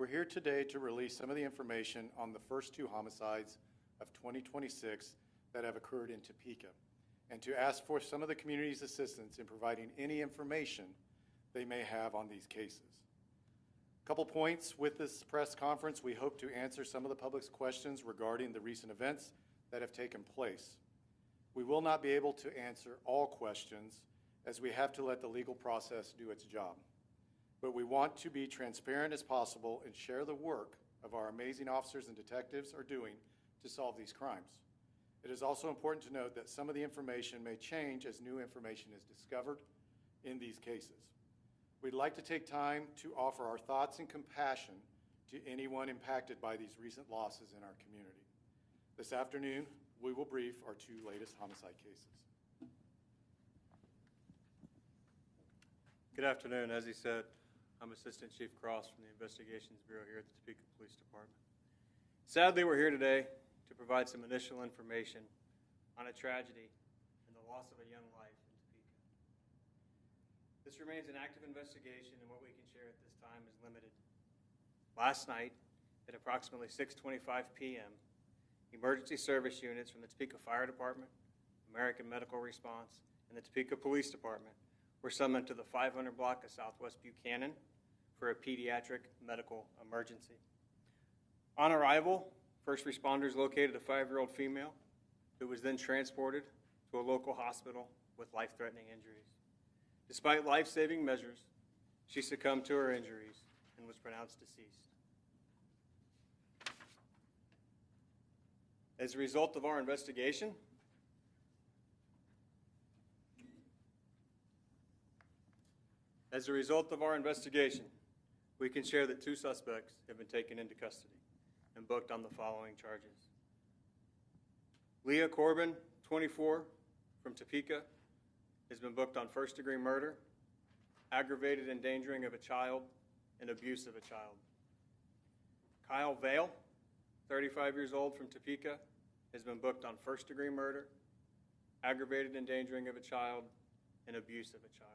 We're here today to release some of the information on the first two homicides of 2026 that have occurred in Topeka, and to ask for some of the community's assistance in providing any information they may have on these cases. A couple points with this press conference. We hope to answer some of the public's questions regarding the recent events that have taken place. We will not be able to answer all questions as we have to let the legal process do its job. But we want to be transparent as possible and share the work of our amazing officers and detectives are doing to solve these crimes. It is also important to note that some of the information may change as new information is discovered in these cases. We'd like to take time to offer our thoughts and compassion to anyone impacted by these recent losses in our community. This afternoon, we will brief our two latest homicide cases. Good afternoon. As he said, I'm Assistant Chief Cross from the Investigations Bureau here at the Topeka Police Department. Sadly, we're here today to provide some initial information on a tragedy and the loss of a young life in Topeka. This remains an active investigation, and what we can share at this time is limited. Last night, at approximately 6:25 p.m., emergency service units from the Topeka Fire Department, American Medical Response, and the Topeka Police Department were summoned to the 500 block of Southwest Buchanan for a pediatric medical emergency. On arrival, first responders located a 5-year-old female who was then transported to a local hospital with life-threatening injuries. Despite life-saving measures, she succumbed to her injuries and was pronounced deceased. As a result of our investigation, we can share that 2 suspects have been taken into custody and booked on the following charges. Leah Corbin, 24, from Topeka, has been booked on first-degree murder, aggravated endangering of a child, and abuse of a child. Kyle Vale, 35 years old, from Topeka, has been booked on first-degree murder, aggravated endangering of a child, and abuse of a child.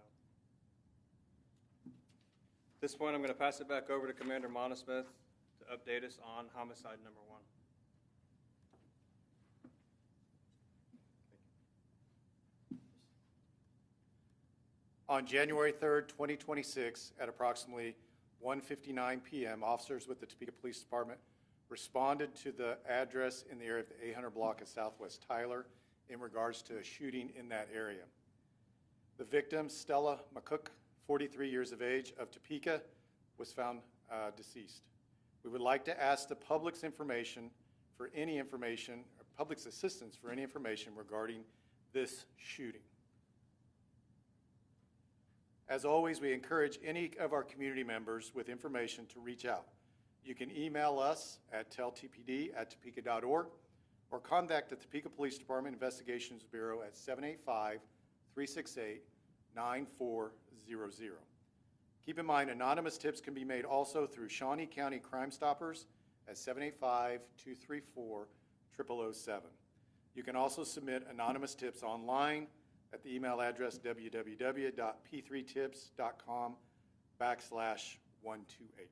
At this point, I'm going to pass it back over to Commander Monosmith to update us on homicide number 1. On January 3rd, 2026, at approximately 1:59 p.m., officers with the Topeka Police Department responded to the address in the area of the 800 block of Southwest Tyler in regards to a shooting in that area. The victim, Stella McCook, 43 years of age, of Topeka, was found deceased. We would like to ask the public's information for any information, or public's assistance for any information regarding this shooting. As always, we encourage any of our community members with information to reach out. You can email us at teltpd@topeka.org or contact the Topeka Police Department Investigations Bureau at 785-368-9400. Keep in mind, anonymous tips can be made also through Shawnee County Crime Stoppers at 785-234-0007. You can also submit anonymous tips online at the email address www.p3tips.com/128.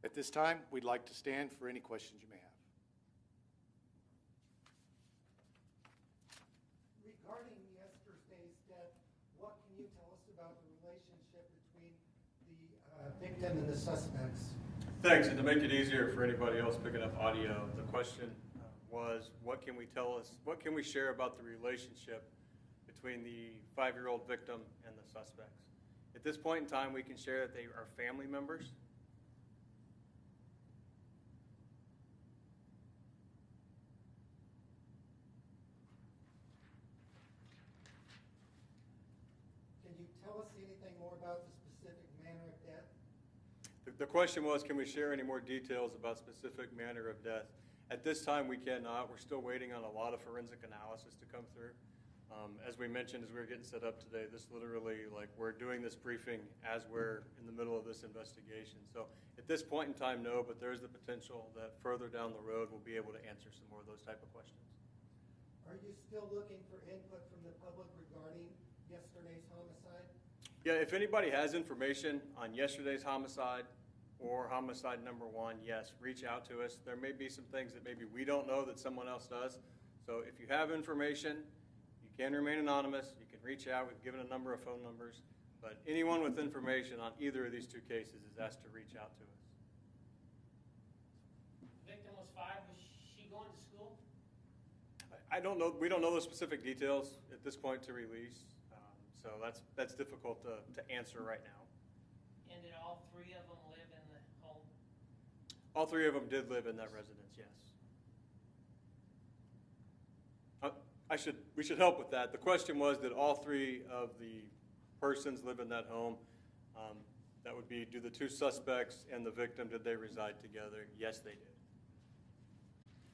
At this time, we'd like to stand for any questions you may have. Regarding yesterday's death, what can you tell us about the relationship between the victim and the suspects? Thanks, and to make it easier for anybody else picking up audio, the question was, what can we share about the relationship between the 5-year-old victim and the suspects? At this point in time, we can share that they are family members. Can you tell us anything more about the specific manner of death? The question was, can we share any more details about specific manner of death? At this time, we cannot. We're still waiting on a lot of forensic analysis to come through. As we mentioned, as we were getting set up today, this literally, we're doing this briefing as we're in the middle of this investigation. So at this point in time, no, but there's the potential that further down the road we'll be able to answer some more of those type of questions. Are you still looking for input from the public regarding yesterday's homicide? Yeah, if anybody has information on yesterday's homicide or homicide number 1, yes, reach out to us. There may be some things that maybe we don't know that someone else does. So if you have information, you can remain anonymous. You can reach out. We've given a number of phone numbers. But anyone with information on either of these 2 cases is asked to reach out to us. The victim was 5. Was she going to school? I don't know. We don't know the specific details at this point to release. So that's difficult to answer right now. And did all 3 of them live in the home? All 3 of them did live in that residence, yes. We should help with that. The question was, did all 3 of the persons live in that home? That would be, do the 2 suspects and the victim, did they reside together? Yes, they did.